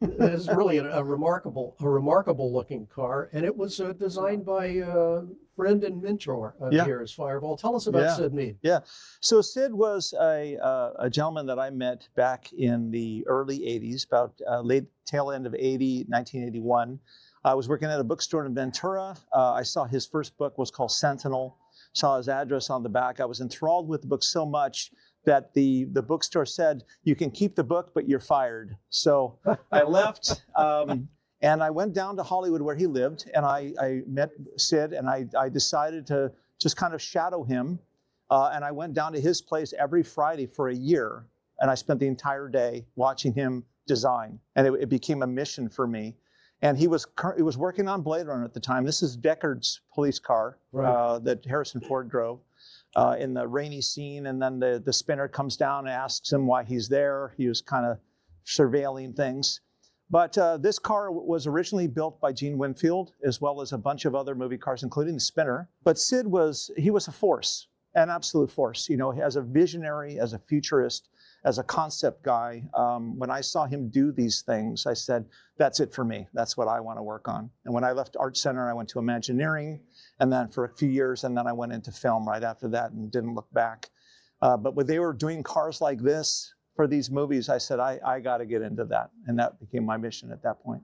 It's really a remarkable looking car, and it was designed by a friend and mentor of Yeah, yours, Fireball. Tell us about yeah, Syd Mead. yeah. So Syd was a gentleman that I met back in the early 80s, about late tail end of 1981. I was working at a bookstore in Ventura. I saw his first book was called Sentinel, saw his address on the back. I was enthralled with the book so much that the bookstore said, you can keep the book, but you're fired. So I left. And I went down to Hollywood where he lived, and I met Syd, and I decided to just kind of shadow him. And I went down to his place every Friday for a year, and I spent the entire day watching him design. And it became a mission for me. And he was working on Blade Runner at the time. This is Deckard's police car Right. that Harrison Ford drove in the rainy scene. And then the spinner comes down and asks him why he's there. He was kind of surveilling things. But this car was originally built by Gene Winfield, as well as a bunch of other movie cars, including the Spinner. But Syd was a force, an absolute force. You know, as a visionary, as a futurist, as a concept guy. When I saw him do these things, I said, that's it for me. That's what I want to work on. And when I left Art Center, I went to Imagineering, and then for a few years, and then I went into film right after that and didn't look back. But when they were doing cars like this, for these movies, I said, I got to get into that. And that became my mission at that point.